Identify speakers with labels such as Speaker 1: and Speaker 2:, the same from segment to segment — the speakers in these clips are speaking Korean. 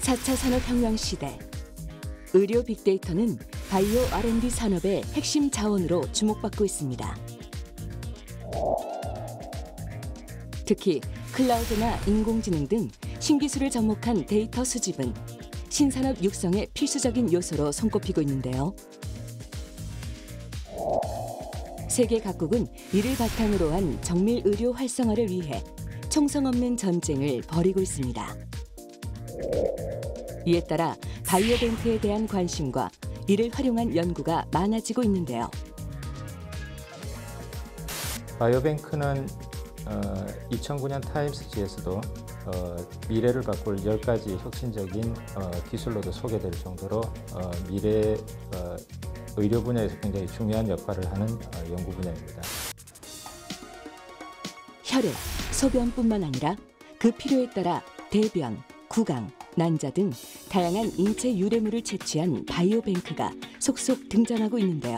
Speaker 1: 4차 산업혁명 시대, 의료 빅데이터는 바이오 R&D 산업의 핵심 자원으로 주목받고 있습니다. 특히 클라우드나 인공지능 등 신기술을 접목한 데이터 수집은 신산업 육성의 필수적인 요소로 손꼽히고 있는데요. 세계 각국은 이를 바탕으로 한 정밀 의료 활성화를 위해 총성 없는 전쟁을 벌이고 있습니다. 이에 따라 바이오뱅크에 대한 관심과 이를 활용한 연구가 많아지고 있는데요.
Speaker 2: 바이오뱅크는 2009년 타임스지에서도 미래를 바꿀 10가지 혁신적인 기술로도 소개될 정도로 미래 의료 분야에서 굉장히 중요한 역할을 하는 연구 분야입니다.
Speaker 1: 혈액, 소변뿐만 아니라 그 필요에 따라 대변, 구강, 난자 등 다양한 인체 유래물을 채취한 바이오뱅크가 속속 등장하고 있는데요.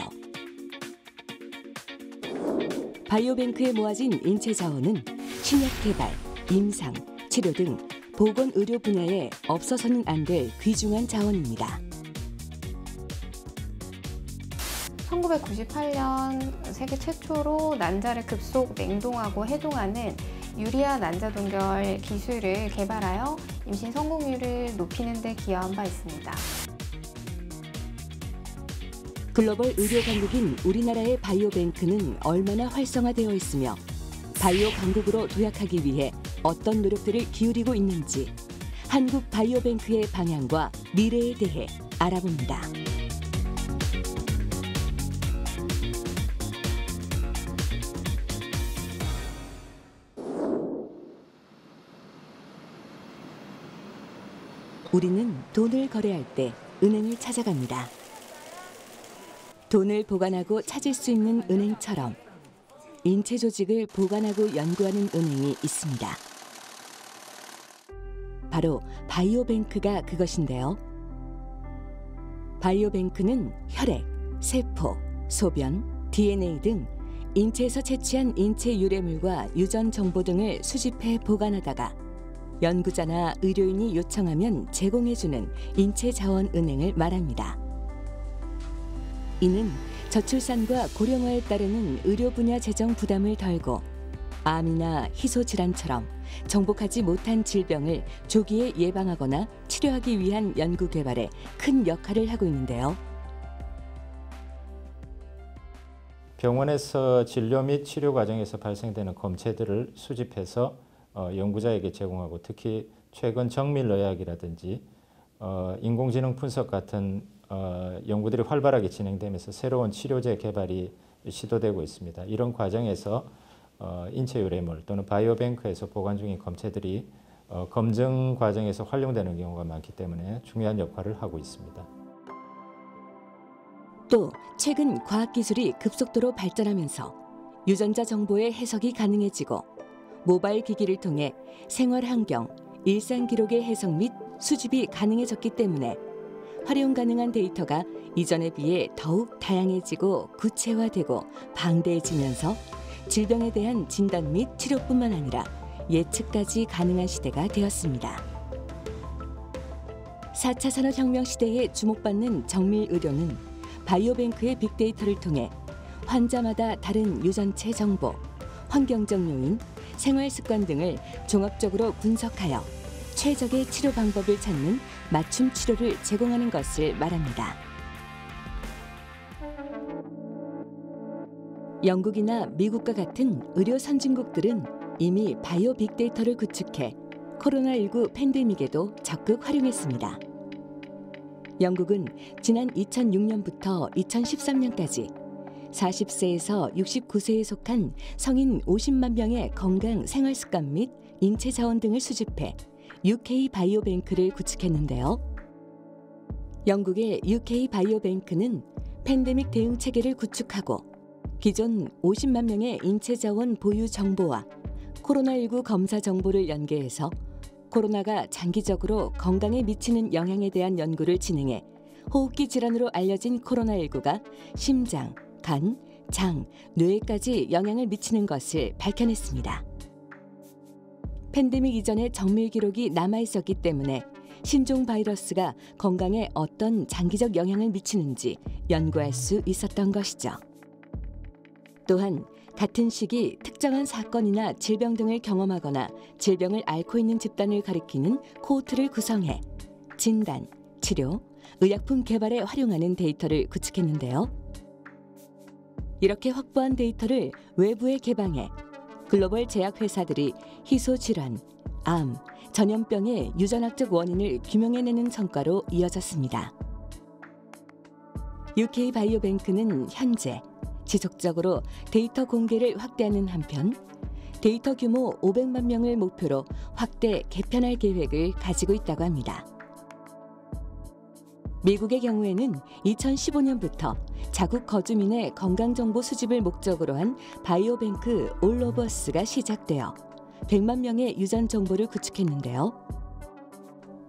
Speaker 1: 바이오뱅크에 모아진 인체 자원은 신약 개발, 임상, 치료 등 보건의료 분야에 없어서는 안 될 귀중한 자원입니다.
Speaker 3: 1998년 세계 최초로 난자를 급속 냉동하고 해동하는 유리아 난자 동결 기술을 개발하여 임신 성공률을 높이는 데 기여한 바 있습니다.
Speaker 1: 글로벌 의료 강국인 우리나라의 바이오뱅크는 얼마나 활성화되어 있으며 바이오 강국으로 도약하기 위해 어떤 노력들을 기울이고 있는지 한국 바이오뱅크의 방향과 미래에 대해 알아봅니다. 우리는 돈을 거래할 때 은행을 찾아갑니다. 돈을 보관하고 찾을 수 있는 은행처럼 인체 조직을 보관하고 연구하는 은행이 있습니다. 바로 바이오뱅크가 그것인데요. 바이오뱅크는 혈액, 세포, 소변, DNA 등 인체에서 채취한 인체 유래물과 유전 정보 등을 수집해 보관하다가 연구자나 의료인이 요청하면 제공해주는 인체 자원 은행을 말합니다. 이는 저출산과 고령화에 따르는 의료 분야 재정 부담을 덜고 암이나 희소 질환처럼 정복하지 못한 질병을 조기에 예방하거나 치료하기 위한 연구 개발에 큰 역할을 하고 있는데요.
Speaker 2: 병원에서 진료 및 치료 과정에서 발생되는 검체들을 수집해서 연구자에게 제공하고 특히 최근 정밀의학이라든지 인공지능 분석 같은 연구들이 활발하게 진행되면서 새로운 치료제 개발이 시도되고 있습니다. 이런 과정에서 인체 유래물 또는 바이오뱅크에서 보관 중인 검체들이 검증 과정에서 활용되는 경우가 많기 때문에 중요한 역할을 하고 있습니다.
Speaker 1: 또 최근 과학기술이 급속도로 발전하면서 유전자 정보의 해석이 가능해지고 모바일 기기를 통해 생활 환경, 일상 기록의 해석 및 수집이 가능해졌기 때문에 활용 가능한 데이터가 이전에 비해 더욱 다양해지고 구체화되고 방대해지면서 질병에 대한 진단 및 치료뿐만 아니라 예측까지 가능한 시대가 되었습니다. 4차 산업혁명 시대에 주목받는 정밀의료는 바이오뱅크의 빅데이터를 통해 환자마다 다른 유전체 정보, 환경적 요인, 생활 습관 등을 종합적으로 분석하여 최적의 치료 방법을 찾는 맞춤 치료를 제공하는 것을 말합니다. 영국이나 미국과 같은 의료 선진국들은 이미 바이오 빅데이터를 구축해 코로나19 팬데믹에도 적극 활용했습니다. 영국은 지난 2006년부터 2013년까지 40세에서 69세에 속한 성인 50만 명의 건강 생활 습관 및 인체 자원 등을 수집해 UK 바이오뱅크를 구축했는데요. 영국의 UK 바이오뱅크는 팬데믹 대응 체계를 구축하고 기존 50만 명의 인체 자원 보유 정보와 코로나19 검사 정보를 연계해서 코로나가 장기적으로 건강에 미치는 영향에 대한 연구를 진행해 호흡기 질환으로 알려진 코로나19가 심장, 간, 장, 뇌에까지 영향을 미치는 것을 밝혀냈습니다. 팬데믹 이전의 정밀 기록이 남아있었기 때문에 신종 바이러스가 건강에 어떤 장기적 영향을 미치는지 연구할 수 있었던 것이죠. 또한 같은 시기 특정한 사건이나 질병 등을 경험하거나 질병을 앓고 있는 집단을 가리키는 코호트를 구성해 진단, 치료, 의약품 개발에 활용하는 데이터를 구축했는데요. 이렇게 확보한 데이터를 외부에 개방해 글로벌 제약회사들이 희소질환, 암, 전염병의 유전학적 원인을 규명해내는 성과로 이어졌습니다. UK 바이오뱅크는 현재 지속적으로 데이터 공개를 확대하는 한편 데이터 규모 500만 명을 목표로 확대 개편할 계획을 가지고 있다고 합니다. 미국의 경우에는 2015년부터 자국 거주민의 건강정보 수집을 목적으로 한 바이오뱅크 올 오브 어스가 시작되어 100만 명의 유전 정보를 구축했는데요.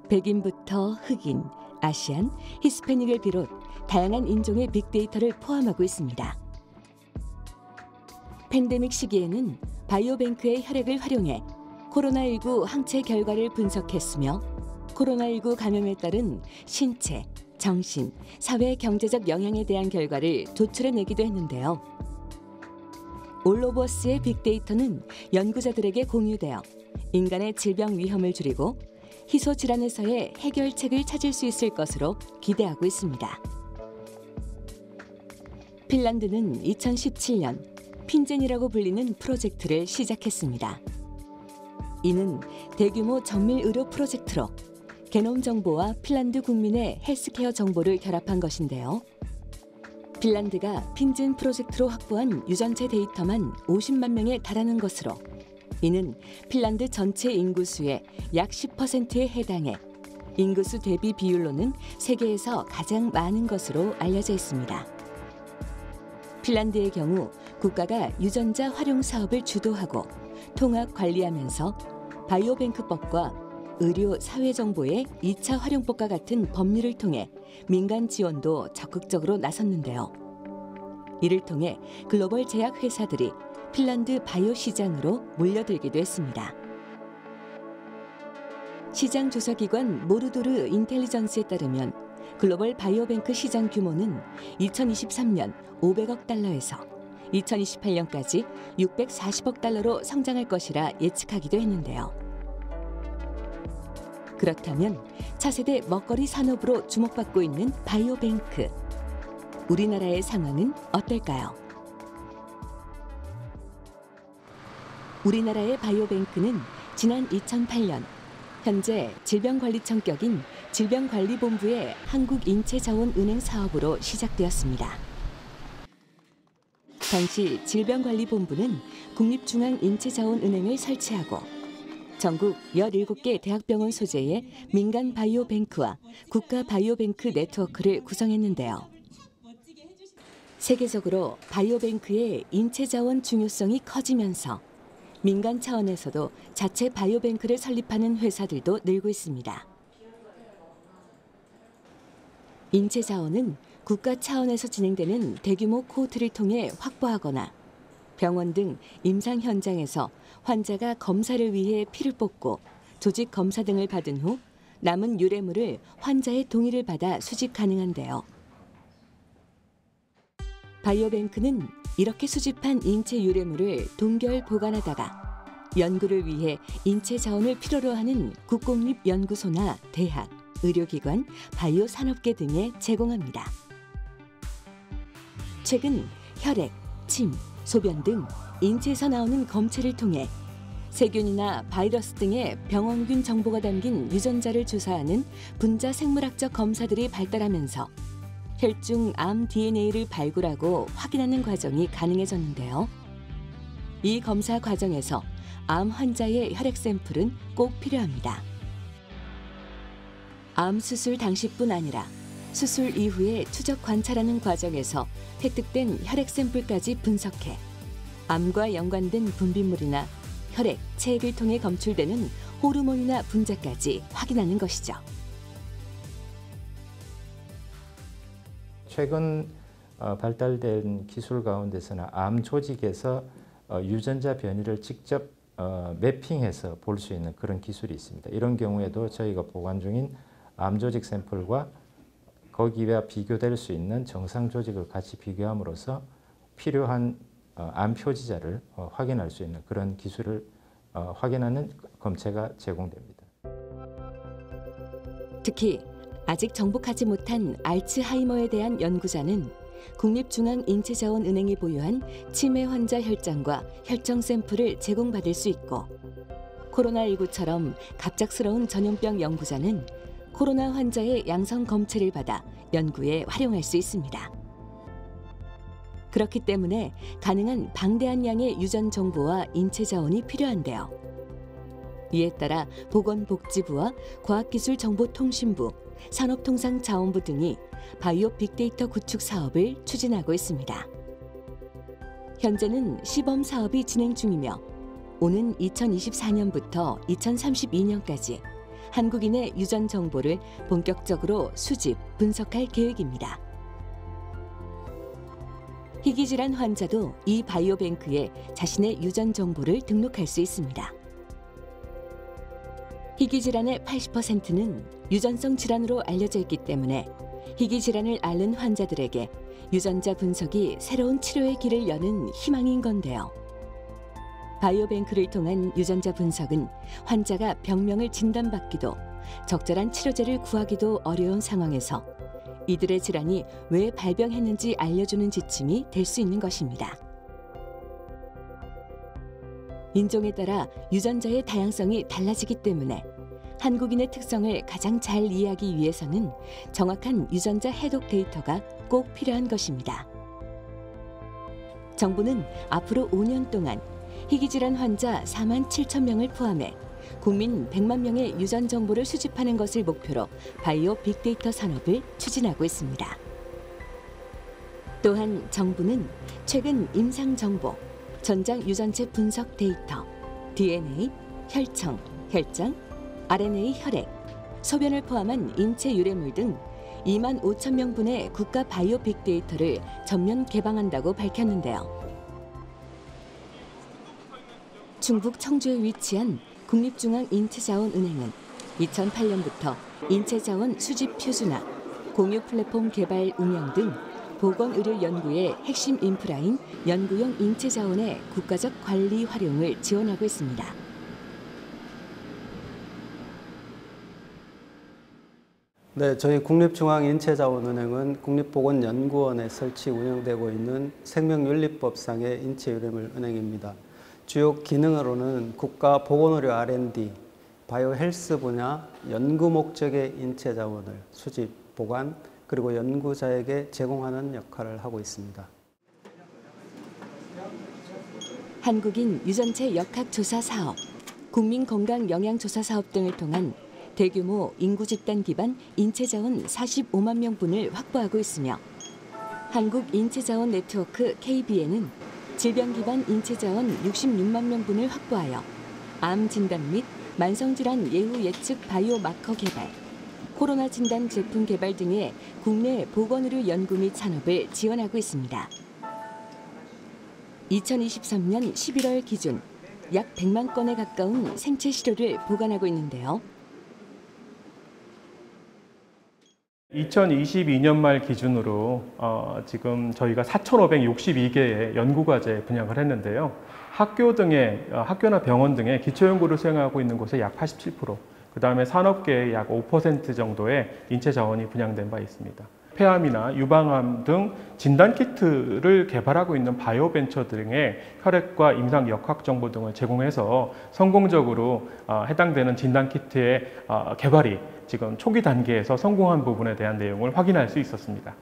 Speaker 1: 백인부터 흑인, 아시안, 히스패닉을 비롯 다양한 인종의 빅데이터를 포함하고 있습니다. 팬데믹 시기에는 바이오뱅크의 혈액을 활용해 코로나19 항체 결과를 분석했으며 코로나19 감염에 따른 신체, 정신, 사회 경제적 영향에 대한 결과를 도출해내기도 했는데요. 올 오브 어스의 빅데이터는 연구자들에게 공유되어 인간의 질병 위험을 줄이고 희소 질환에서의 해결책을 찾을 수 있을 것으로 기대하고 있습니다. 핀란드는 2017년 핀젠이라고 불리는 프로젝트를 시작했습니다. 이는 대규모 정밀 의료 프로젝트로 게놈 정보와 핀란드 국민의 헬스케어 정보를 결합한 것인데요. 핀란드가 핀젠 프로젝트로 확보한 유전체 데이터만 50만 명에 달하는 것으로 이는 핀란드 전체 인구수의 약 10%에 해당해 인구수 대비 비율로는 세계에서 가장 많은 것으로 알려져 있습니다. 핀란드의 경우 국가가 유전자 활용 사업을 주도하고 통합 관리하면서 바이오뱅크법과 의료 사회 정보의 2차 활용법과 같은 법률을 통해 민간 지원도 적극적으로 나섰는데요. 이를 통해 글로벌 제약 회사들이 핀란드 바이오 시장으로 몰려들기도 했습니다. 시장 조사기관 모르도르 인텔리전스에 따르면 글로벌 바이오뱅크 시장 규모는 2023년 500억 달러에서 2028년까지 640억 달러로 성장할 것이라 예측하기도 했는데요. 그렇다면 차세대 먹거리 산업으로 주목받고 있는 바이오뱅크. 우리나라의 상황은 어떨까요? 우리나라의 바이오뱅크는 지난 2008년 현재 질병관리청 격인 질병관리본부의 한국인체자원은행 사업으로 시작되었습니다. 당시 질병관리본부는 국립중앙인체자원은행을 설치하고 전국 17개 대학병원 소재의 민간 바이오뱅크와 국가 바이오뱅크 네트워크를 구성했는데요. 세계적으로 바이오뱅크의 인체자원 중요성이 커지면서 민간 차원에서도 자체 바이오뱅크를 설립하는 회사들도 늘고 있습니다. 인체자원은 국가 차원에서 진행되는 대규모 코호트를 통해 확보하거나 병원 등 임상 현장에서 환자가 검사를 위해 피를 뽑고 조직 검사 등을 받은 후 남은 유래물을 환자의 동의를 받아 수집 가능한데요. 바이오뱅크는 이렇게 수집한 인체 유래물을 동결 보관하다가 연구를 위해 인체 자원을 필요로 하는 국공립연구소나 대학, 의료기관, 바이오 산업계 등에 제공합니다. 최근 혈액, 침, 소변 등 인체에서 나오는 검체를 통해 세균이나 바이러스 등의 병원균 정보가 담긴 유전자를 조사하는 분자 생물학적 검사들이 발달하면서 혈중 암 DNA를 발굴하고 확인하는 과정이 가능해졌는데요. 이 검사 과정에서 암 환자의 혈액 샘플은 꼭 필요합니다. 암 수술 당시뿐 아니라 수술 이후에 추적 관찰하는 과정에서 획득된 혈액 샘플까지 분석해 암과 연관된 분비물이나 혈액, 체액을 통해 검출되는 호르몬이나 분자까지 확인하는 것이죠.
Speaker 2: 최근 발달된 기술 가운데서는 암 조직에서 유전자 변이를 직접 매핑해서 볼 수 있는 그런 기술이 있습니다. 이런 경우에도 저희가 보관 중인 암 조직 샘플과 거기와 비교될 수 있는 정상 조직을 같이 비교함으로써 필요한 암 표지자를 확인할 수 있는 그런 기술을 확인하는 검체가 제공됩니다.
Speaker 1: 특히 아직 정복하지 못한 알츠하이머에 대한 연구자는 국립중앙인체자원은행이 보유한 치매 환자 혈장과 혈청 샘플을 제공받을 수 있고, 코로나19처럼 갑작스러운 전염병 연구자는 코로나 환자의 양성 검체를 받아 연구에 활용할 수 있습니다. 그렇기 때문에 가능한 방대한 양의 유전 정보와 인체 자원이 필요한데요. 이에 따라 보건복지부와 과학기술정보통신부, 산업통상자원부 등이 바이오 빅데이터 구축 사업을 추진하고 있습니다. 현재는 시범 사업이 진행 중이며 오는 2024년부터 2032년까지 한국인의 유전 정보를 본격적으로 수집, 분석할 계획입니다. 희귀질환 환자도 이 바이오뱅크에 자신의 유전 정보를 등록할 수 있습니다. 희귀질환의 80%는 유전성 질환으로 알려져 있기 때문에 희귀질환을 앓는 환자들에게 유전자 분석이 새로운 치료의 길을 여는 희망인 건데요. 바이오뱅크를 통한 유전자 분석은 환자가 병명을 진단받기도 적절한 치료제를 구하기도 어려운 상황에서 이들의 질환이 왜 발병했는지 알려주는 지침이 될 수 있는 것입니다. 인종에 따라 유전자의 다양성이 달라지기 때문에 한국인의 특성을 가장 잘 이해하기 위해서는 정확한 유전자 해독 데이터가 꼭 필요한 것입니다. 정부는 앞으로 5년 동안 희귀질환 환자 4만 7천 명을 포함해 국민 100만 명의 유전 정보를 수집하는 것을 목표로 바이오 빅데이터 산업을 추진하고 있습니다. 또한 정부는 최근 임상 정보, 전장 유전체 분석 데이터, DNA, 혈청, 혈장, RNA 혈액, 소변을 포함한 인체 유래물 등 2만 5천 명분의 국가 바이오 빅데이터를 전면 개방한다고 밝혔는데요. 충북 청주에 위치한 국립중앙인체자원은행은 2008년부터 인체자원 수집 표준화, 공유 플랫폼 개발 운영 등 보건의료 연구의 핵심 인프라인 연구용 인체자원의 국가적 관리 활용을 지원하고 있습니다.
Speaker 4: 네, 저희 국립중앙인체자원은행은 국립보건연구원에 설치 운영되고 있는 생명윤리법상의 인체유래물 은행입니다. 주요 기능으로는 국가보건의료 R&D, 바이오헬스 분야 연구 목적의 인체자원을 수집, 보관, 그리고 연구자에게 제공하는 역할을 하고 있습니다.
Speaker 1: 한국인 유전체 역학조사 사업, 국민건강영양조사 사업 등을 통한 대규모 인구 집단 기반 인체자원 45만 명분을 확보하고 있으며 한국인체자원 네트워크 KBN은 질병 기반 인체자원 66만 명분을 확보하여 암 진단 및 만성질환 예후 예측 바이오 마커 개발, 코로나 진단 제품 개발 등의 국내 보건의료 연구 및 산업을 지원하고 있습니다. 2023년 11월 기준 약 100만 건에 가까운 생체 시료를 보관하고 있는데요.
Speaker 5: 2022년 말 기준으로 지금 저희가 4,562개의 연구과제 분양을 했는데요. 학교나 병원 등의 기초연구를 수행하고 있는 곳에 약 87%, 그 다음에 산업계의 약 5% 정도의 인체 자원이 분양된 바 있습니다. 폐암이나 유방암 등 진단키트를 개발하고 있는 바이오벤처 등의 혈액과 임상 역학 정보 등을 제공해서 성공적으로 해당되는 진단키트의 개발이 지금 초기 단계에서 성공한 부분에 대한 내용을 확인할 수 있었습니다.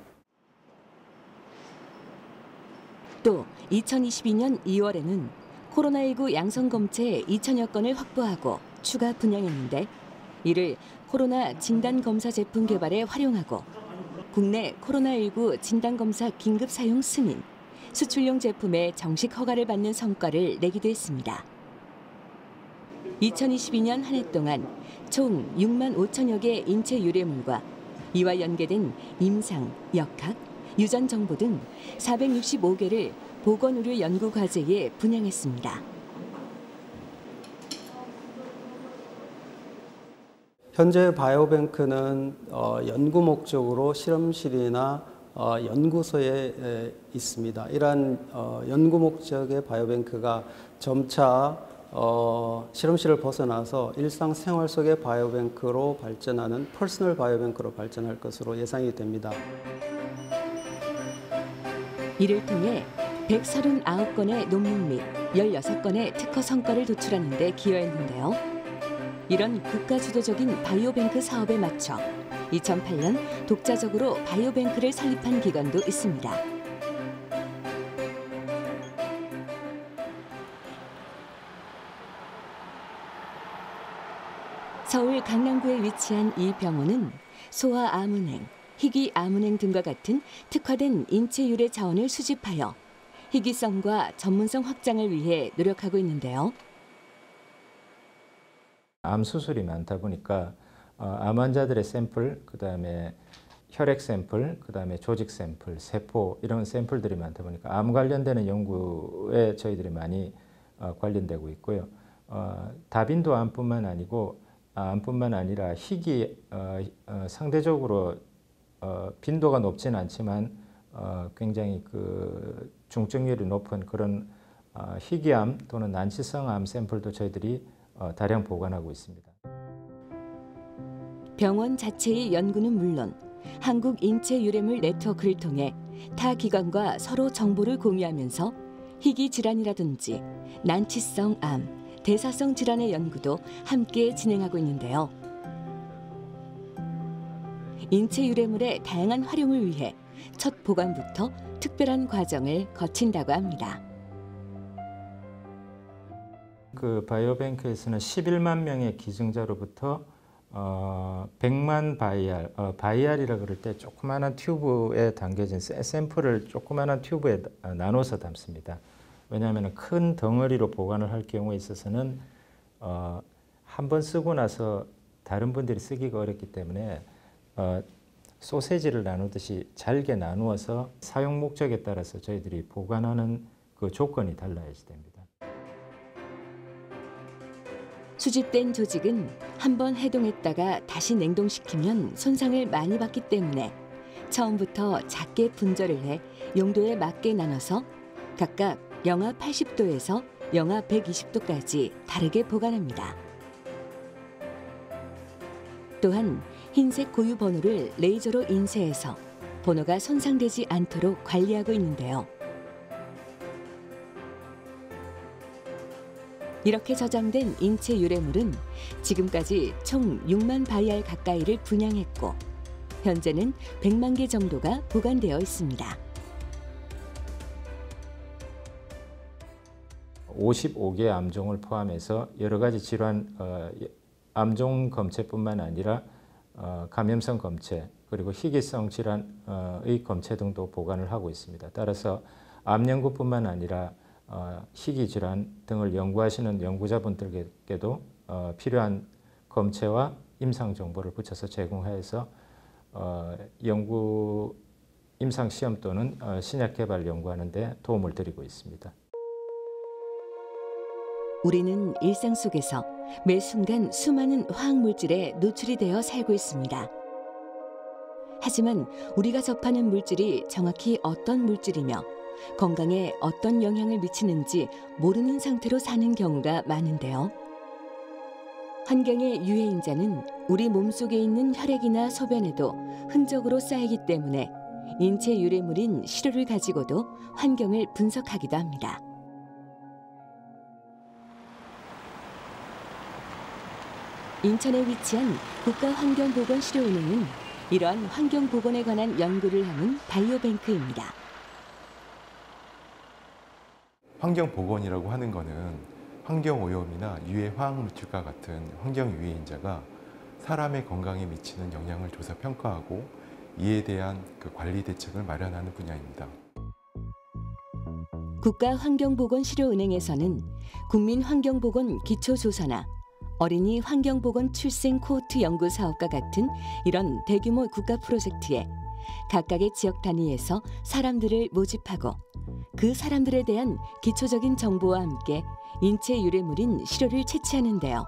Speaker 1: 또 2022년 2월에는 코로나19 양성검체 2천여 건을 확보하고 추가 분양했는데 이를 코로나 진단검사 제품 개발에 활용하고 국내 코로나19 진단검사 긴급 사용 승인, 수출용 제품의 정식 허가를 받는 성과를 내기도 했습니다. 2022년 한 해 동안 총 6만 5천여 개의 인체 유래물과 이와 연계된 임상, 역학, 유전 정보 등 465개를 보건의료 연구 과제에 분양했습니다.
Speaker 4: 현재 바이오뱅크는 연구 목적으로 실험실이나 연구소에 있습니다. 이러한 연구 목적의 바이오뱅크가 점차 실험실을 벗어나서 일상생활 속의 바이오뱅크로 발전하는 퍼스널 바이오뱅크로 발전할 것으로 예상이 됩니다.
Speaker 1: 이를 통해 139건의 논문 및 16건의 특허 성과를 도출하는 데 기여했는데요. 이런 국가주도적인 바이오뱅크 사업에 맞춰 2008년 독자적으로 바이오뱅크를 설립한 기관도 있습니다. 서울 강남구에 위치한 이 병원은 소아암은행, 희귀암은행 등과 같은 특화된 인체 유래 자원을 수집하여 희귀성과 전문성 확장을 위해 노력하고 있는데요.
Speaker 2: 암 수술이 많다 보니까 암 환자들의 샘플, 그다음에 혈액 샘플, 그다음에 조직 샘플, 세포 이런 샘플들이 많다 보니까 암 관련되는 연구에 저희들이 많이 관련되고 있고요. 다빈도 암뿐만 아니라 희귀 상대적으로 빈도가 높지는 않지만 굉장히 그 중증률이 높은 그런 희귀암 또는 난치성 암 샘플도 저희들이 다량 보관하고 있습니다.
Speaker 1: 병원 자체의 연구는 물론 한국인체유래물 네트워크를 통해 타 기관과 서로 정보를 공유하면서 희귀 질환이라든지 난치성 암, 대사성 질환의 연구도 함께 진행하고 있는데요. 인체유래물의 다양한 활용을 위해 첫 보관부터 특별한 과정을 거친다고 합니다.
Speaker 2: 그 바이오뱅크에서는 11만 명의 기증자로부터 100만 바이알이라 그럴 때 조그마한 튜브에 담겨진 샘플을 조그마한 튜브에 나눠서 담습니다. 왜냐하면 큰 덩어리로 보관을 할 경우에 있어서는 한 번 쓰고 나서 다른 분들이 쓰기가 어렵기 때문에 소세지를 나누듯이 잘게 나누어서 사용 목적에 따라서 저희들이 보관하는 그 조건이 달라야지 됩니다.
Speaker 1: 수집된 조직은 한번 해동했다가 다시 냉동시키면 손상을 많이 받기 때문에 처음부터 작게 분절을 해 용도에 맞게 나눠서 각각 영하 80도에서 영하 120도까지 다르게 보관합니다. 또한 흰색 고유 번호를 레이저로 인쇄해서 번호가 손상되지 않도록 관리하고 있는데요. 이렇게 저장된 인체 유래물은 지금까지 총 6만 바이알 가까이를 분양했고 현재는 100만 개 정도가 보관되어 있습니다.
Speaker 2: 55개 암종을 포함해서 여러 가지 질환, 암종 검체뿐만 아니라 감염성 검체 그리고 희귀성 질환의 검체 등도 보관을 하고 있습니다. 따라서 암 연구뿐만 아니라 희귀 질환 등을 연구하시는 연구자분들께도 필요한 검체와 임상 정보를 붙여서 제공해서 연구 임상 시험 또는 신약 개발 연구하는 데 도움을 드리고 있습니다.
Speaker 1: 우리는 일상 속에서 매 순간 수많은 화학물질에 노출이 되어 살고 있습니다. 하지만 우리가 접하는 물질이 정확히 어떤 물질이며 건강에 어떤 영향을 미치는지 모르는 상태로 사는 경우가 많은데요. 환경의 유해인자는 우리 몸속에 있는 혈액이나 소변에도 흔적으로 쌓이기 때문에 인체 유래물인 시료를 가지고도 환경을 분석하기도 합니다. 인천에 위치한 국가환경보건실효은행은 이러한 환경보건에 관한 연구를 하는 바이오뱅크입니다.
Speaker 6: 환경보건이라고 하는 것은 환경오염이나 유해 화학물질과 같은 환경 유해인자가 사람의 건강에 미치는 영향을 조사 평가하고 이에 대한 그 관리 대책을 마련하는 분야입니다.
Speaker 1: 국가환경보건실효은행에서는 국민환경보건 기초조사나 어린이 환경보건 출생 코호트 연구 사업과 같은 이런 대규모 국가 프로젝트에 각각의 지역 단위에서 사람들을 모집하고 그 사람들에 대한 기초적인 정보와 함께 인체 유래물인 시료를 채취하는데요.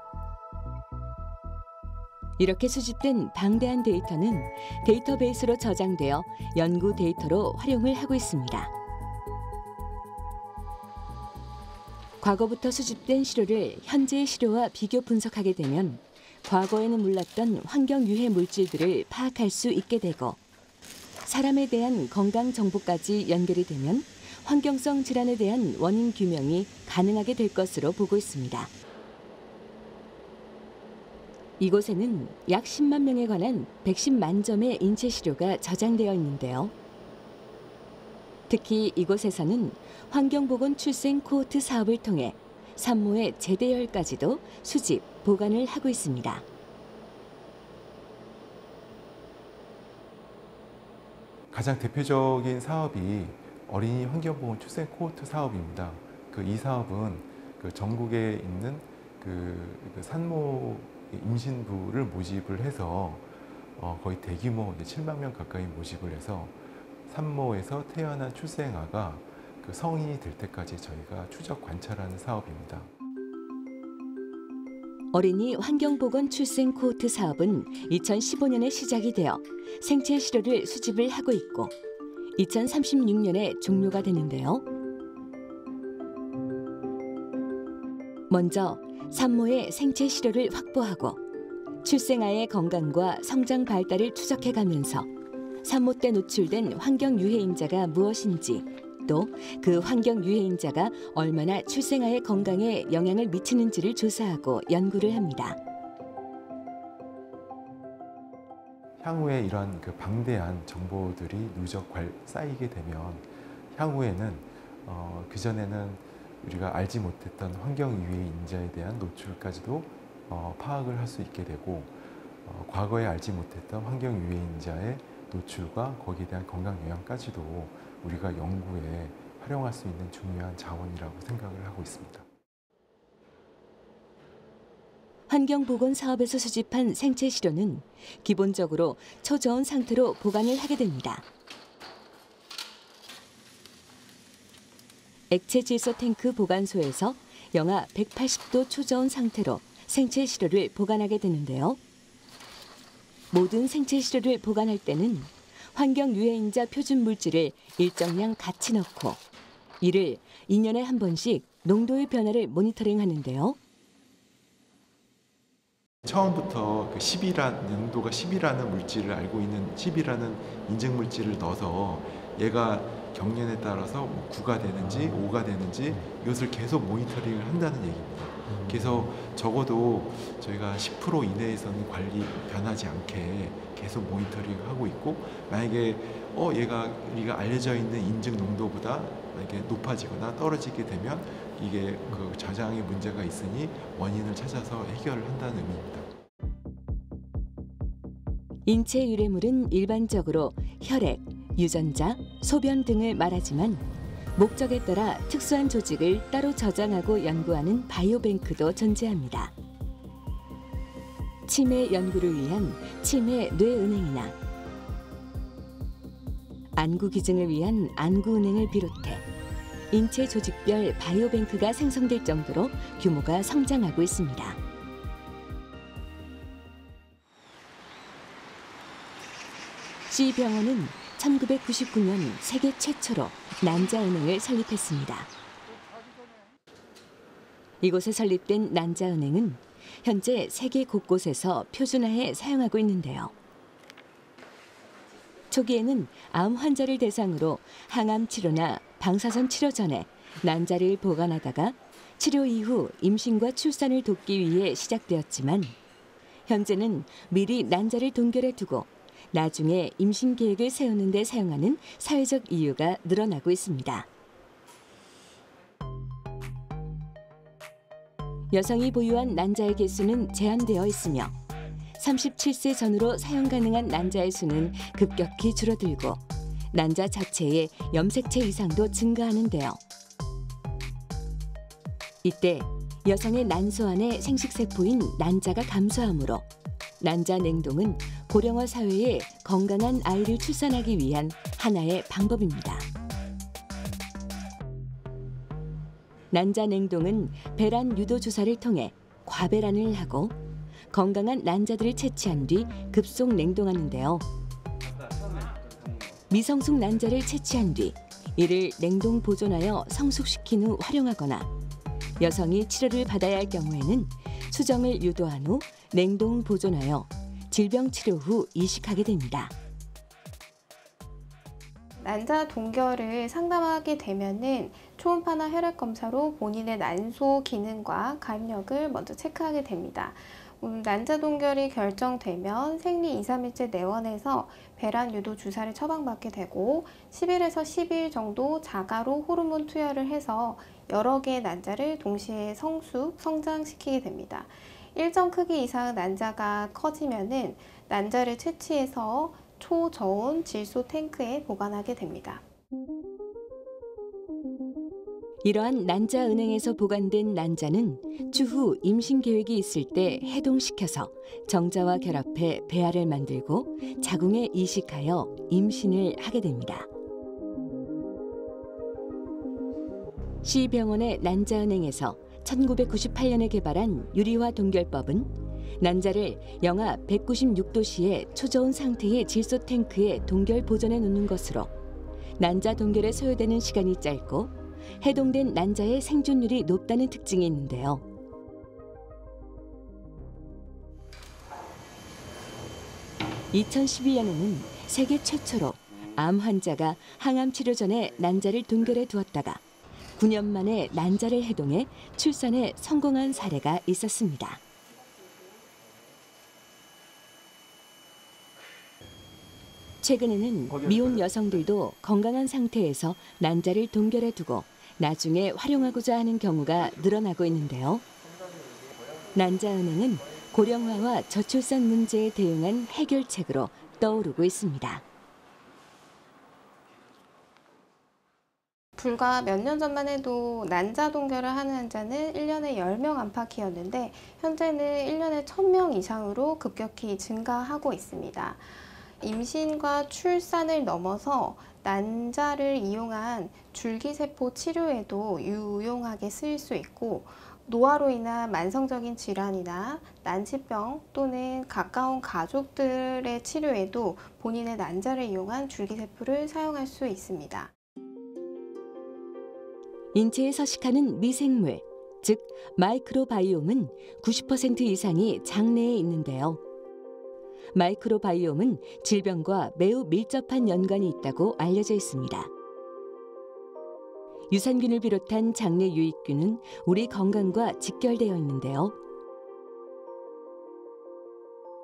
Speaker 1: 이렇게 수집된 방대한 데이터는 데이터베이스로 저장되어 연구 데이터로 활용을 하고 있습니다. 과거부터 수집된 시료를 현재의 시료와 비교 분석하게 되면 과거에는 몰랐던 환경 유해 물질들을 파악할 수 있게 되고 사람에 대한 건강 정보까지 연결이 되면 환경성 질환에 대한 원인 규명이 가능하게 될 것으로 보고 있습니다. 이곳에는 약 10만 명에 관한 110만 점의 인체 시료가 저장되어 있는데요. 특히 이곳에서는 환경보건 출생 코호트 사업을 통해 산모의 제대열까지도 수집, 보관을 하고 있습니다.
Speaker 6: 가장 대표적인 사업이 어린이 환경보건 출생 코호트 사업입니다. 이 사업은 전국에 있는 산모 임신부를 모집을 해서 거의 대규모 7만 명 가까이 모집을 해서 산모에서 태어난 출생아가 성인이 될 때까지 저희가 추적 관찰하는 사업입니다.
Speaker 1: 어린이 환경보건 출생 코호트 사업은 2015년에 시작이 되어 생체 시료를 수집을 하고 있고 2036년에 종료가 되는데요. 먼저 산모의 생체 시료를 확보하고 출생아의 건강과 성장 발달을 추적해가면서 산모 때 노출된 환경 유해인자가 무엇인지 또 그 환경 유해인자가 얼마나 출생아의 건강에 영향을 미치는지를 조사하고 연구를 합니다.
Speaker 6: 향후에 이런 방대한 정보들이 누적 쌓이게 되면 향후에는 그전에는 우리가 알지 못했던 환경 유해인자에 대한 노출까지도 파악을 할 수 있게 되고 과거에 알지 못했던 환경 유해인자의 노출과 거기에 대한 건강 영향까지도 우리가 연구에 활용할 수 있는 중요한 자원이라고 생각을 하고 있습니다.
Speaker 1: 환경보건 사업에서 수집한 생체 시료는 기본적으로 초저온 상태로 보관을 하게 됩니다. 액체 질소 탱크 보관소에서 영하 180도 초저온 상태로 생체 시료를 보관하게 되는데요. 모든 생체 시료를 보관할 때는 환경 유해인자 표준 물질을 일정량 같이 넣고 이를 2년에 한 번씩 농도의 변화를 모니터링하는데요.
Speaker 6: 처음부터 농도가 10이라는 물질을 알고 있는 10이라는 인증 물질을 넣어서 얘가 경련에 따라서 9가 되는지 5가 되는지 이것을 계속 모니터링을 한다는 얘기입니다. 그래서 적어도 저희가 10% 이내에서는 관리 변하지 않게 계속 모니터링하고 있고 만약에 얘가 우리가 알려져 있는 인증 농도보다 만약에 높아지거나 떨어지게 되면 이게 저장에 문제가 있으니 원인을 찾아서 해결을 한다는 의미입니다.
Speaker 1: 인체 유래물은 일반적으로 혈액, 유전자, 소변 등을 말하지만 목적에 따라 특수한 조직을 따로 저장하고 연구하는 바이오뱅크도 존재합니다. 치매 연구를 위한 치매 뇌은행이나 안구 기증을 위한 안구은행을 비롯해 인체 조직별 바이오뱅크가 생성될 정도로 규모가 성장하고 있습니다. C병원은 1999년 세계 최초로 난자은행을 설립했습니다. 이곳에 설립된 난자은행은 현재 세계 곳곳에서 표준화해 사용하고 있는데요. 초기에는 암 환자를 대상으로 항암 치료나 방사선 치료 전에 난자를 보관하다가 치료 이후 임신과 출산을 돕기 위해 시작되었지만 현재는 미리 난자를 동결해 두고 나중에 임신 계획을 세우는 데 사용하는 사회적 이유가 늘어나고 있습니다. 여성이 보유한 난자의 개수는 제한되어 있으며 37세 전후로 사용 가능한 난자의 수는 급격히 줄어들고 난자 자체의 염색체 이상도 증가하는데요. 이때 여성의 난소 안의 생식세포인 난자가 감소하므로 난자 냉동은 고령화 사회에 건강한 아이를 출산하기 위한 하나의 방법입니다. 난자 냉동은 배란 유도 주사를 통해 과배란을 하고 건강한 난자들을 채취한 뒤 급속 냉동하는데요. 미성숙 난자를 채취한 뒤 이를 냉동 보존하여 성숙시킨 후 활용하거나 여성이 치료를 받아야 할 경우에는 수정을 유도한 후 냉동 보존하여 질병 치료 후 이식하게 됩니다.
Speaker 3: 난자 동결을 상담하게 되면은 초음파나 혈액 검사로 본인의 난소 기능과 가입력을 먼저 체크하게 됩니다. 난자 동결이 결정되면 생리 2, 3일째 내원해서 배란 유도 주사를 처방받게 되고 10일에서 12일 정도 자가로 호르몬 투여를 해서 여러 개의 난자를 동시에 성장시키게 됩니다. 일정 크기 이상 난자가 커지면은 난자를 채취해서 초저온 질소 탱크에 보관하게 됩니다.
Speaker 1: 이러한 난자 은행에서 보관된 난자는 추후 임신 계획이 있을 때 해동시켜서 정자와 결합해 배알을 만들고 자궁에 이식하여 임신을 하게 됩니다. 시병원의 난자은행에서 1998년에 개발한 유리화 동결법은 난자를 영하 196도씨의 초저온 상태의 질소 탱크에 동결 보존해 놓는 것으로 난자 동결에 소요되는 시간이 짧고 해동된 난자의 생존율이 높다는 특징이 있는데요. (2011년에는) 세계 최초로 암 환자가 항암 치료 전에 난자를 동결해 두었다가 9년 만에 난자를 해동해 출산에 성공한 사례가 있었습니다. 최근에는 미혼 여성들도 건강한 상태에서 난자를 동결해 두고 나중에 활용하고자 하는 경우가 늘어나고 있는데요. 난자은행은 고령화와 저출산 문제에 대응한 해결책으로 떠오르고 있습니다.
Speaker 3: 불과 몇 년 전만 해도 난자 동결을 하는 환자는 1년에 10명 안팎이었는데 현재는 1년에 1000명 이상으로 급격히 증가하고 있습니다. 임신과 출산을 넘어서 난자를 이용한 줄기세포 치료에도 유용하게 쓰일 수 있고 노화로 인한 만성적인 질환이나 난치병 또는 가까운 가족들의 치료에도 본인의 난자를 이용한 줄기세포를 사용할 수 있습니다.
Speaker 1: 인체에 서식하는 미생물, 즉 마이크로바이옴은 90% 이상이 장내에 있는데요. 마이크로바이옴은 질병과 매우 밀접한 연관이 있다고 알려져 있습니다. 유산균을 비롯한 장내 유익균은 우리 건강과 직결되어 있는데요.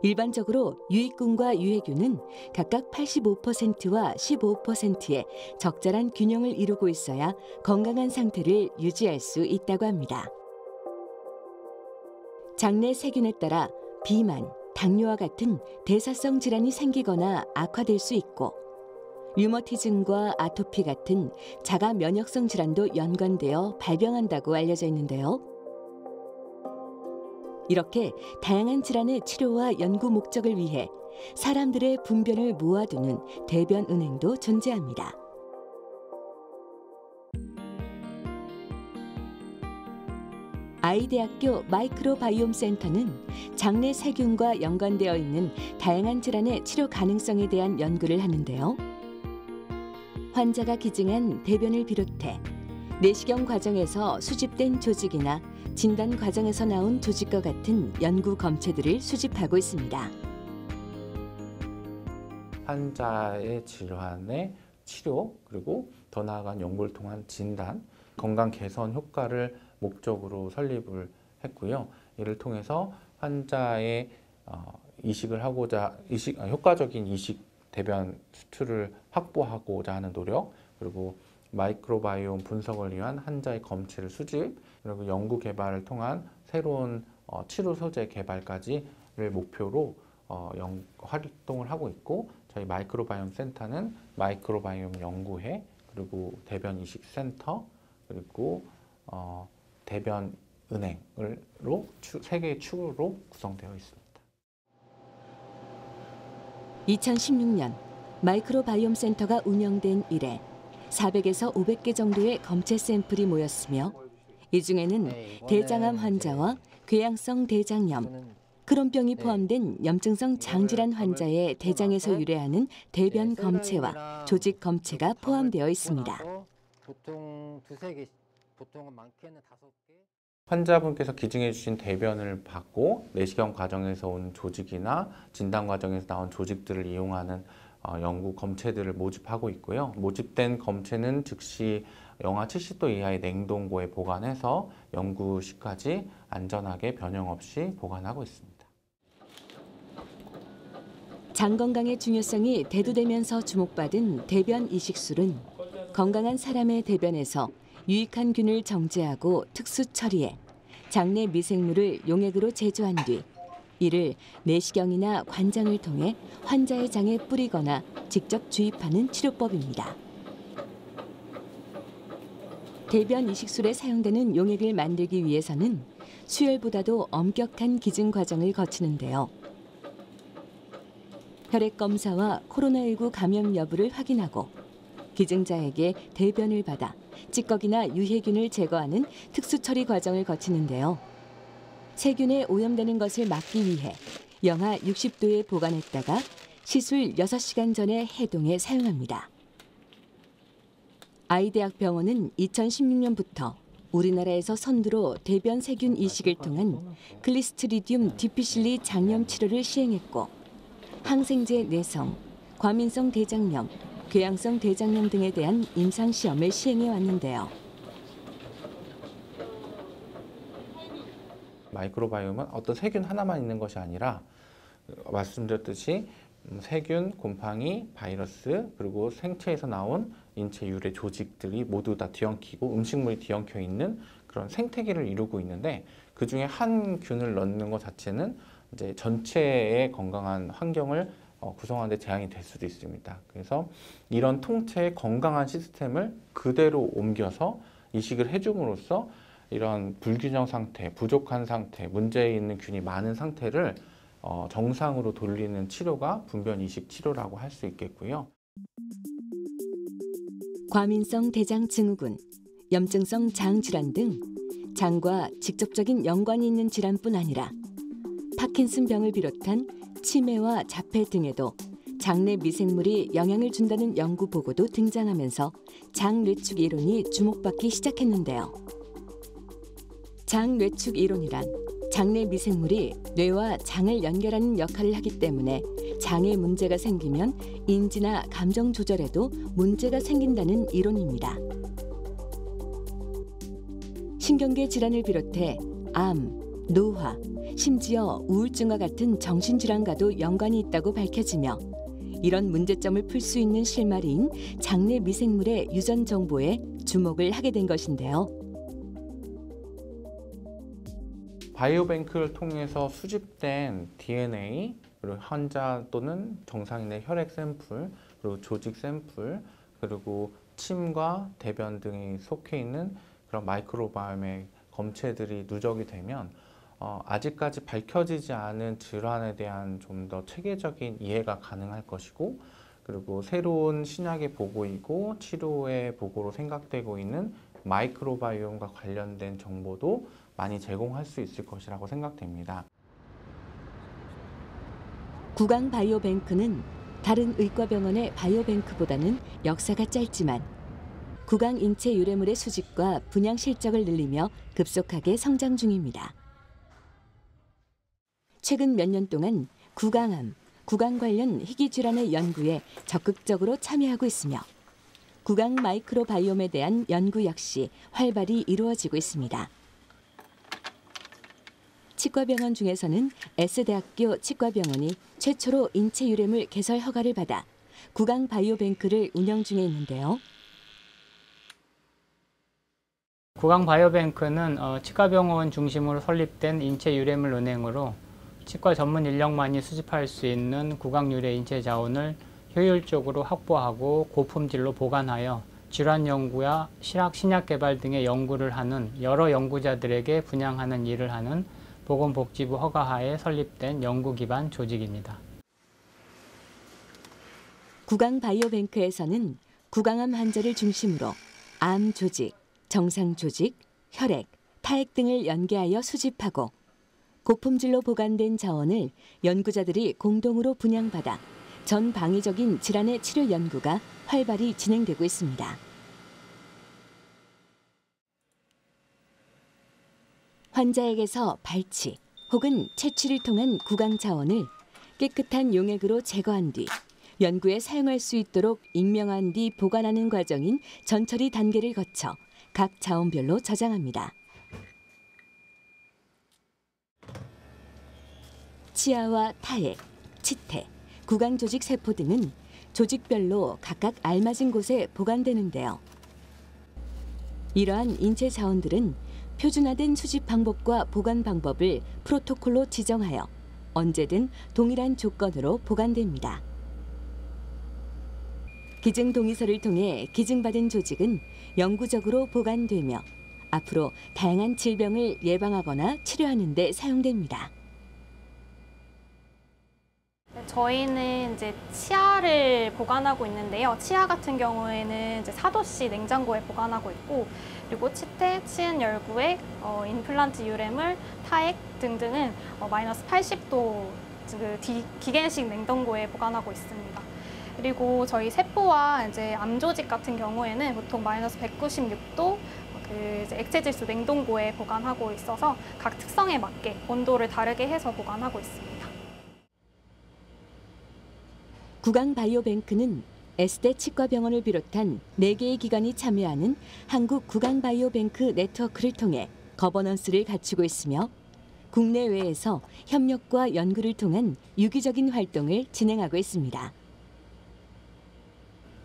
Speaker 1: 일반적으로 유익균과 유해균은 각각 85%와 15%의 적절한 균형을 이루고 있어야 건강한 상태를 유지할 수 있다고 합니다. 장내 세균에 따라 비만, 당뇨와 같은 대사성 질환이 생기거나 악화될 수 있고 류머티즘과 아토피 같은 자가 면역성 질환도 연관되어 발병한다고 알려져 있는데요. 이렇게 다양한 질환의 치료와 연구 목적을 위해 사람들의 분변을 모아두는 대변은행도 존재합니다. 아이대학교 마이크로바이옴 센터는 장내 세균과 연관되어 있는 다양한 질환의 치료 가능성에 대한 연구를 하는데요. 환자가 기증한 대변을 비롯해 내시경 과정에서 수집된 조직이나 진단 과정에서 나온 조직과 같은 연구 검체들을 수집하고 있습니다.
Speaker 7: 환자의 질환의 치료 그리고 더 나아간 연구를 통한 진단, 건강 개선 효과를 목적으로 설립을 했고요. 이를 통해서 환자의 효과적인 이식 대변 수출을 확보하고자 하는 노력, 그리고 마이크로바이옴 분석을 위한 환자의 검체를 수집, 그리고 연구 개발을 통한 새로운 치료 소재 개발까지를 목표로 활동을 하고 있고, 저희 마이크로바이옴 센터는 마이크로바이옴 연구회, 그리고 대변 이식 센터, 그리고 대변 은행으로 세 개의 축으로 구성되어 있습니다.
Speaker 1: 2016년 마이크로바이옴 센터가 운영된 이래 400에서 500개 정도의 검체 샘플이 모였으며 이 중에는 대장암 환자와 궤양성 대장염, 크론병이 포함된 염증성 장질환 환자의 대장에서 유래하는 대변 검체와 조직 검체가 포함되어 있습니다.
Speaker 8: 보통 두세 개, 보통은 많게는 5개.
Speaker 7: 환자분께서 기증해 주신 대변을 받고 내시경 과정에서 온 조직이나 진단 과정에서 나온 조직들을 이용하는 연구 검체들을 모집하고 있고요. 모집된 검체는 즉시 영하 70도 이하의 냉동고에 보관해서 연구 시까지 안전하게 변형 없이 보관하고 있습니다.
Speaker 1: 장 건강의 중요성이 대두되면서 주목받은 대변 이식술은 건강한 사람의 대변에서 유익한 균을 정제하고 특수 처리해 장내 미생물을 용액으로 제조한 뒤 이를 내시경이나 관장을 통해 환자의 장에 뿌리거나 직접 주입하는 치료법입니다. 대변 이식술에 사용되는 용액을 만들기 위해서는 수혈보다도 엄격한 기증 과정을 거치는데요. 혈액 검사와 코로나19 감염 여부를 확인하고 기증자에게 대변을 받아 찌꺼기나 유해균을 제거하는 특수 처리 과정을 거치는데요. 세균에 오염되는 것을 막기 위해 영하 60도에 보관했다가 시술 6시간 전에 해동해 사용합니다. 아이대학병원은 2016년부터 우리나라에서 선두로 대변 세균 이식을 통한 클리스트리디움 디피실리 장염 치료를 시행했고 항생제 내성, 과민성 대장염, 궤양성 대장염 등에 대한 임상시험을 시행해 왔는데요.
Speaker 7: 마이크로바이옴은 어떤 세균 하나만 있는 것이 아니라 말씀드렸듯이 세균, 곰팡이, 바이러스, 그리고 생체에서 나온 인체 유래 조직들이 모두 다 뒤엉키고 음식물이 뒤엉켜 있는 그런 생태계를 이루고 있는데 그중에 한 균을 넣는 것 자체는 이제 전체의 건강한 환경을 구성하는 데 재앙이 될 수도 있습니다. 그래서 이런 통째의 건강한 시스템을 그대로 옮겨서 이식을 해줌으로써 이런 불균형 상태, 부족한 상태, 문제 있는 균이 많은 상태를 정상으로 돌리는 치료가 분변 이식 치료라고 할 수 있겠고요.
Speaker 1: 과민성 대장 증후군, 염증성 장 질환 등 장과 직접적인 연관이 있는 질환뿐 아니라 파킨슨병을 비롯한 치매와 자폐 등에도 장내 미생물이 영향을 준다는 연구 보고도 등장하면서 장뇌축 이론이 주목받기 시작했는데요. 장뇌축 이론이란 장내 미생물이 뇌와 장을 연결하는 역할을 하기 때문에 장에 문제가 생기면 인지나 감정 조절에도 문제가 생긴다는 이론입니다. 신경계 질환을 비롯해 암, 노화, 심지어 우울증과 같은 정신질환과도 연관이 있다고 밝혀지며 이런 문제점을 풀 수 있는 실마리인 장내 미생물의 유전 정보에 주목을 하게 된 것인데요.
Speaker 7: 바이오뱅크를 통해서 수집된 DNA, 그리고 환자 또는 정상인의 혈액 샘플, 그리고 조직 샘플, 그리고 침과 대변 등이 속해 있는 그런 마이크로바이옴의 검체들이 누적이 되면 아직까지 밝혀지지 않은 질환에 대한 좀 더 체계적인 이해가 가능할 것이고 그리고 새로운 신약의 보고이고 치료의 보고로 생각되고 있는 마이크로바이옴과 관련된 정보도 많이 제공할 수 있을 것이라고 생각됩니다.
Speaker 1: 구강 바이오뱅크는 다른 의과병원의 바이오뱅크보다는 역사가 짧지만 구강 인체 유래물의 수집과 분양 실적을 늘리며 급속하게 성장 중입니다. 최근 몇 년 동안 구강암, 구강 관련 희귀 질환의 연구에 적극적으로 참여하고 있으며 구강 마이크로바이옴에 대한 연구 역시 활발히 이루어지고 있습니다. 치과병원 중에서는 S대학교 치과병원이 최초로 인체 유래물 개설 허가를 받아 구강 바이오뱅크를 운영 중에 있는데요.
Speaker 9: 구강 바이오뱅크는 치과병원 중심으로 설립된 인체 유래물 은행으로 치과 전문 인력만이 수집할 수 있는 구강 유래 인체 자원을 효율적으로 확보하고 고품질로 보관하여 질환 연구야 신약 개발 등의 연구를 하는 여러 연구자들에게 분양하는 일을 하는 보건복지부 허가하에 설립된 연구 기반 조직입니다.
Speaker 1: 구강 바이오뱅크에서는 구강암 환자를 중심으로 암 조직, 정상 조직, 혈액, 타액 등을 연계하여 수집하고 고품질로 보관된 자원을 연구자들이 공동으로 분양받아 전 방위적인 질환의 치료 연구가 활발히 진행되고 있습니다. 환자에게서 발치 혹은 채취를 통한 구강 자원을 깨끗한 용액으로 제거한 뒤 연구에 사용할 수 있도록 익명한 뒤 보관하는 과정인 전처리 단계를 거쳐 각 자원별로 저장합니다. 치아와 타액, 치태, 구강 조직 세포 등은 조직별로 각각 알맞은 곳에 보관되는데요. 이러한 인체 자원들은 표준화된 수집 방법과 보관 방법을 프로토콜로 지정하여 언제든 동일한 조건으로 보관됩니다. 기증 동의서를 통해 기증받은 조직은 영구적으로 보관되며 앞으로 다양한 질병을 예방하거나 치료하는 데 사용됩니다.
Speaker 10: 저희는 이제 치아를 보관하고 있는데요. 치아 같은 경우에는 이제 4도씨 냉장고에 보관하고 있고, 그리고 치태, 치은 열구액, 임플란트 유래물, 타액 등등은 마이너스 80도 기계식 냉동고에 보관하고 있습니다. 그리고 저희 세포와 이제 암 조직 같은 경우에는 보통 마이너스 196도 이제 액체 질소 냉동고에 보관하고 있어서 각 특성에 맞게 온도를 다르게 해서 보관하고 있습니다.
Speaker 1: 구강바이오뱅크는 S대 치과병원을 비롯한 4개의 기관이 참여하는 한국구강바이오뱅크 네트워크를 통해 거버넌스를 갖추고 있으며 국내외에서 협력과 연구를 통한 유기적인 활동을 진행하고 있습니다.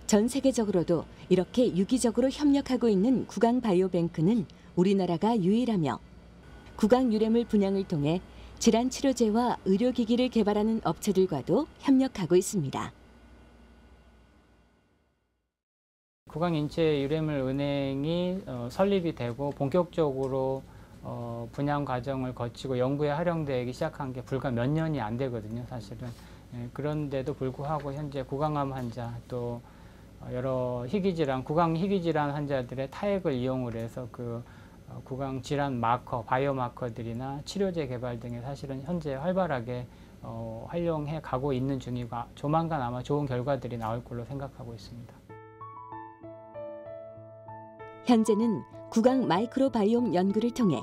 Speaker 1: 전 세계적으로도 이렇게 유기적으로 협력하고 있는 구강바이오뱅크는 우리나라가 유일하며 구강 유래물 분양을 통해 질환 치료제와 의료기기를 개발하는 업체들과도 협력하고 있습니다.
Speaker 9: 구강인체유래물은행이 설립이 되고 본격적으로 분양 과정을 거치고 연구에 활용되기 시작한 게 불과 몇 년이 안 되거든요, 사실은. 그런데도 불구하고 현재 구강암 환자 또 여러 희귀질환, 구강 희귀질환 환자들의 타액을 이용을 해서 그 구강 질환 마커, 바이오마커들이나 치료제 개발 등에 사실은 현재 활발하게 활용해 가고 있는 중이고 조만간 아마 좋은 결과들이 나올 걸로 생각하고 있습니다.
Speaker 1: 현재는 구강 마이크로바이옴 연구를 통해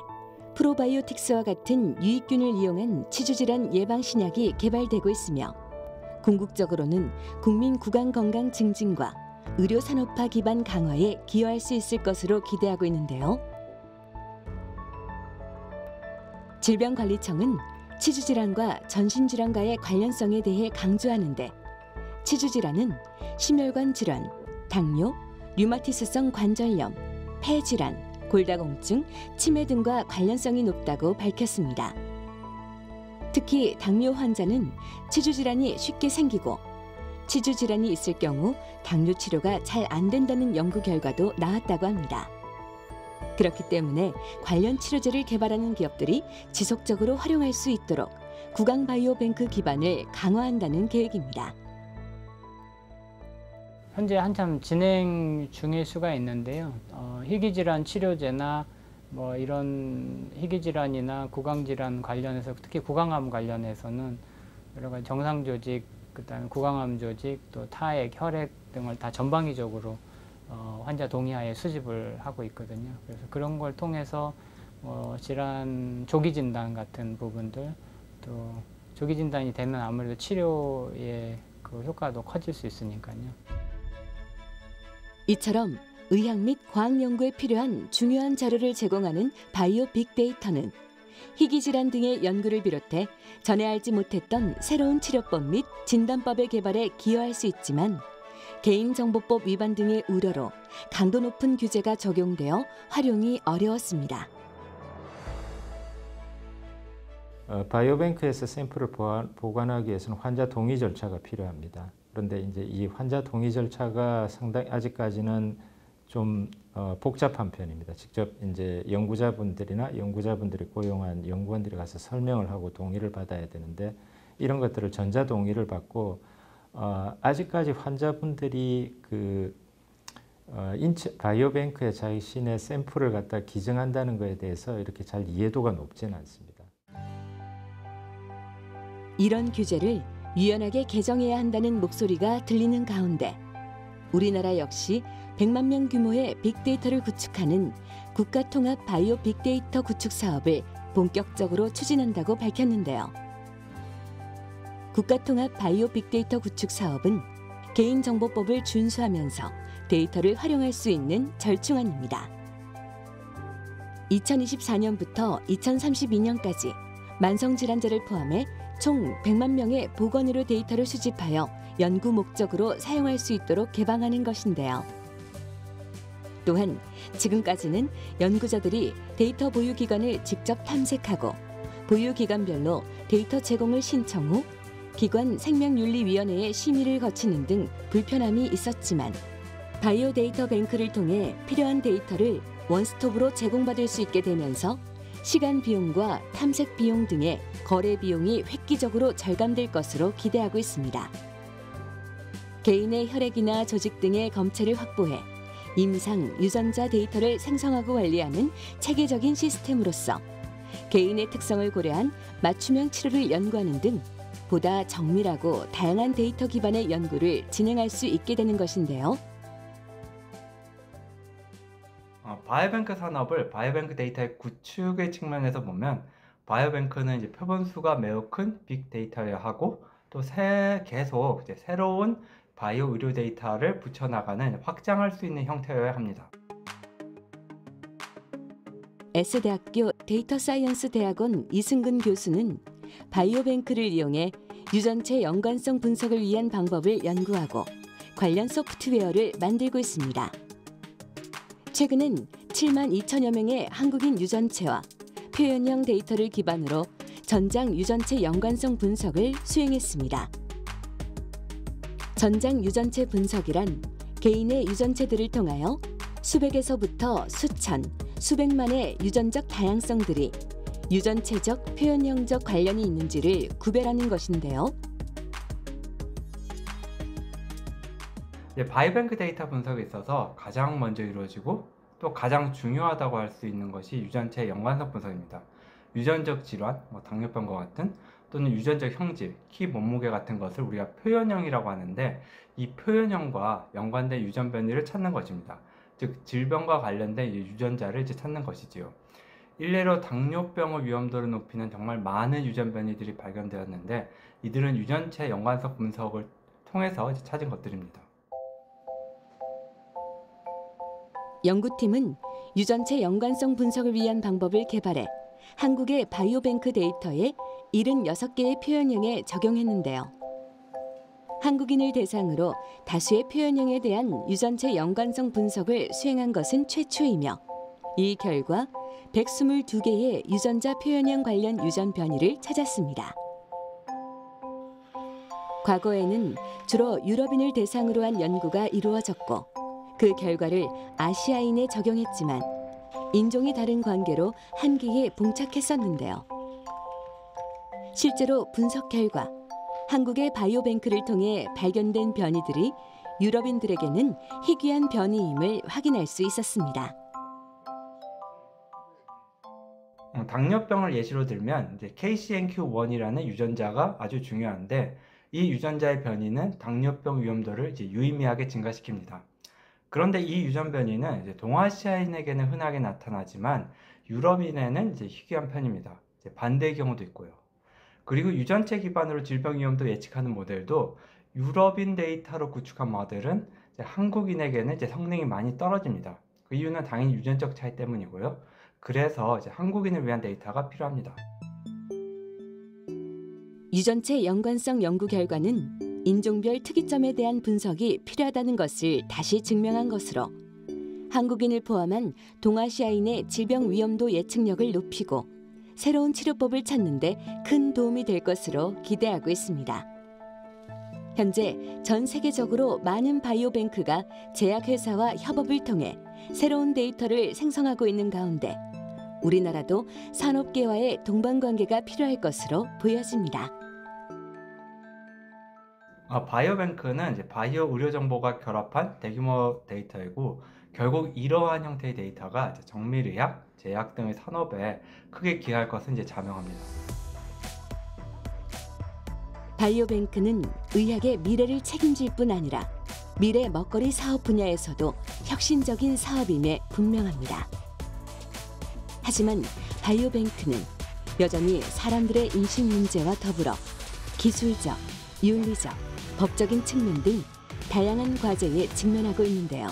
Speaker 1: 프로바이오틱스와 같은 유익균을 이용한 치주질환 예방 신약이 개발되고 있으며 궁극적으로는 국민 구강 건강 증진과 의료 산업화 기반 강화에 기여할 수 있을 것으로 기대하고 있는데요. 질병관리청은 치주질환과 전신질환과의 관련성에 대해 강조하는데 치주질환은 심혈관 질환, 당뇨, 류마티스성 관절염, 폐질환, 골다공증, 치매 등과 관련성이 높다고 밝혔습니다. 특히 당뇨 환자는 치주질환이 쉽게 생기고 치주질환이 있을 경우 당뇨 치료가 잘 안 된다는 연구 결과도 나왔다고 합니다. 그렇기 때문에 관련 치료제를 개발하는 기업들이 지속적으로 활용할 수 있도록 구강바이오뱅크 기반을 강화한다는 계획입니다.
Speaker 9: 현재 한참 진행 중일 수가 있는데요. 희귀질환 치료제나 뭐 이런 희귀질환이나 구강질환 관련해서 특히 구강암 관련해서는 여러 가지 정상 조직, 그다음에 구강암 조직, 또 타액, 혈액 등을 다 전방위적으로 환자 동의하에 수집을 하고 있거든요. 그래서 그런 걸 통해서 질환 조기 진단 같은 부분들, 또 조기 진단이 되면 아무래도 치료의 그 효과도 커질 수 있으니까요.
Speaker 1: 이처럼 의학 및 과학 연구에 필요한 중요한 자료를 제공하는 바이오 빅데이터는 희귀질환 등의 연구를 비롯해 전에 알지 못했던 새로운 치료법 및 진단법의 개발에 기여할 수 있지만 개인정보법 위반 등의 우려로 강도 높은 규제가 적용되어 활용이 어려웠습니다.
Speaker 2: 바이오뱅크에서 샘플을 보관하기 위해서는 환자 동의 절차가 필요합니다. 그런데 이제 이 환자 동의 절차가 상당히 아직까지는 좀 복잡한 편입니다. 직접 이제 연구자분들이 고용한 연구원들이 가서 설명을 하고 동의를 받아야 되는데 이런 것들을 전자 동의를 받고 아직까지 환자분들이 바이오뱅크에 자신의 샘플을 갖다 기증한다는 것에 대해서 이렇게 잘 이해도가 높지는 않습니다.
Speaker 1: 이런 규제를 유연하게 개정해야 한다는 목소리가 들리는 가운데 우리나라 역시 100만 명 규모의 빅데이터를 구축하는 국가통합 바이오 빅데이터 구축 사업을 본격적으로 추진한다고 밝혔는데요. 국가통합 바이오 빅데이터 구축 사업은 개인정보법을 준수하면서 데이터를 활용할 수 있는 절충안입니다. 2024년부터 2032년까지 만성질환자를 포함해 총 100만 명의 보건의료 데이터를 수집하여 연구 목적으로 사용할 수 있도록 개방하는 것인데요. 또한 지금까지는 연구자들이 데이터 보유 기관을 직접 탐색하고 보유 기관별로 데이터 제공을 신청 후 기관 생명윤리위원회의 심의를 거치는 등 불편함이 있었지만 바이오 데이터 뱅크를 통해 필요한 데이터를 원스톱으로 제공받을 수 있게 되면서 시간 비용과 탐색 비용 등의 거래 비용이 획기적으로 절감될 것으로 기대하고 있습니다. 개인의 혈액이나 조직 등의 검체를 확보해 임상, 유전자 데이터를 생성하고 관리하는 체계적인 시스템으로서 개인의 특성을 고려한 맞춤형 치료를 연구하는 등 보다 정밀하고 다양한 데이터 기반의 연구를 진행할 수 있게 되는 것인데요.
Speaker 11: 바이오뱅크 산업을 바이오뱅크 데이터의 구축의 측면에서 보면 바이오뱅크는 이제 표본수가 매우 큰 빅데이터여야 하고 또 계속 이제 새로운 바이오 의료 데이터를 붙여나가는 확장할 수 있는 형태여야 합니다.
Speaker 1: S대학교 데이터 사이언스 대학원 이승근 교수는 바이오뱅크를 이용해 유전체 연관성 분석을 위한 방법을 연구하고 관련 소프트웨어를 만들고 있습니다. 최근엔 7만 2천여 명의 한국인 유전체와 표현형 데이터를 기반으로 전장 유전체 연관성 분석을 수행했습니다. 전장 유전체 분석이란 개인의 유전체들을 통하여 수백에서부터 수천, 수백만의 유전적 다양성들이 유전체적, 표현형적 관련이 있는지를 구별하는 것인데요.
Speaker 11: 바이오뱅크 데이터 분석에 있어서 가장 먼저 이루어지고 또 가장 중요하다고 할 수 있는 것이 유전체 연관성 분석입니다. 유전적 질환, 당뇨병과 같은 또는 유전적 형질, 키 몸무게 같은 것을 우리가 표현형이라고 하는데 이 표현형과 연관된 유전 변이를 찾는 것입니다. 즉 질병과 관련된 유전자를 찾는 것이지요. 일례로 당뇨병의 위험도를 높이는 정말 많은 유전 변이들이 발견되었는데 이들은 유전체 연관성 분석을 통해서 찾은 것들입니다.
Speaker 1: 연구팀은 유전체 연관성 분석을 위한 방법을 개발해 한국의 바이오뱅크 데이터에 76개의 표현형에 적용했는데요. 한국인을 대상으로 다수의 표현형에 대한 유전체 연관성 분석을 수행한 것은 최초이며 이 결과 122개의 유전자 표현형 관련 유전 변이를 찾았습니다. 과거에는 주로 유럽인을 대상으로 한 연구가 이루어졌고 그 결과를 아시아인에 적용했지만 인종이 다른 관계로 한계에 봉착했었는데요. 실제로 분석 결과 한국의 바이오뱅크를 통해 발견된 변이들이 유럽인들에게는 희귀한 변이임을 확인할 수 있었습니다.
Speaker 11: 당뇨병을 예시로 들면 이제 KCNQ1이라는 유전자가 아주 중요한데 이 유전자의 변이는 당뇨병 위험도를 유의미하게 증가시킵니다. 그런데 이 유전 변이는 동아시아인에게는 흔하게 나타나지만 유럽인에는 희귀한 편입니다. 반대의 경우도 있고요. 그리고 유전체 기반으로 질병 위험도 예측하는 모델도 유럽인 데이터로 구축한 모델은 한국인에게는 성능이 많이 떨어집니다. 그 이유는 당연히 유전적 차이 때문이고요. 그래서 한국인을 위한 데이터가 필요합니다.
Speaker 1: 유전체 연관성 연구 결과는 인종별 특이점에 대한 분석이 필요하다는 것을 다시 증명한 것으로 한국인을 포함한 동아시아인의 질병 위험도 예측력을 높이고 새로운 치료법을 찾는 데 큰 도움이 될 것으로 기대하고 있습니다. 현재 전 세계적으로 많은 바이오뱅크가 제약회사와 협업을 통해 새로운 데이터를 생성하고 있는 가운데 우리나라도 산업계와의 동반관계가 필요할 것으로 보여집니다.
Speaker 11: 바이오뱅크는 바이오 의료 정보가 결합한 대규모 데이터이고 결국 이러한 형태의 데이터가 정밀의학, 제약 등의 산업에 크게 기여할 것은 자명합니다.
Speaker 1: 바이오뱅크는 의학의 미래를 책임질 뿐 아니라 미래 먹거리 사업 분야에서도 혁신적인 사업임에 분명합니다. 하지만 바이오뱅크는 여전히 사람들의 인식 문제와 더불어 기술적, 윤리적, 법적인 측면 등 다양한 과제에 직면하고 있는데요.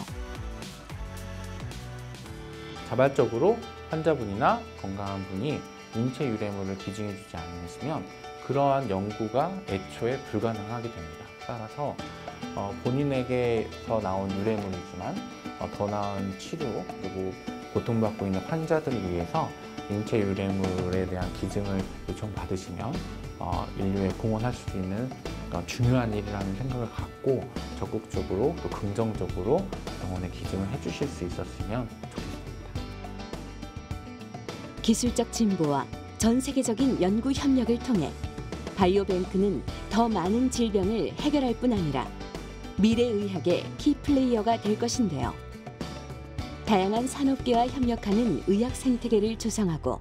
Speaker 7: 자발적으로 환자분이나 건강한 분이 인체 유래물을 기증해주지 않으시면 그러한 연구가 애초에 불가능하게 됩니다. 따라서 본인에게서 나온 유래물이지만 더 나은 치료 그리고 고통받고 있는 환자들을 위해서 인체 유래물에 대한 기증을 요청받으시면 인류에 공헌할 수 있는 중요한 일이라는 생각을 갖고 적극적으로 또 긍정적으로 병원에 기증을 해주실 수 있었으면 좋겠습니다.
Speaker 1: 기술적 진보와 전 세계적인 연구 협력을 통해 바이오뱅크는 더 많은 질병을 해결할 뿐 아니라 미래의학의 키플레이어가 될 것인데요. 다양한 산업계와 협력하는 의학 생태계를 조성하고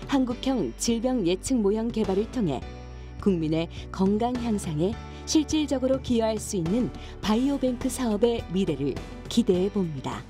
Speaker 1: 한국형 질병 예측 모형 개발을 통해 국민의 건강 향상에 실질적으로 기여할 수 있는 바이오뱅크 사업의 미래를 기대해 봅니다.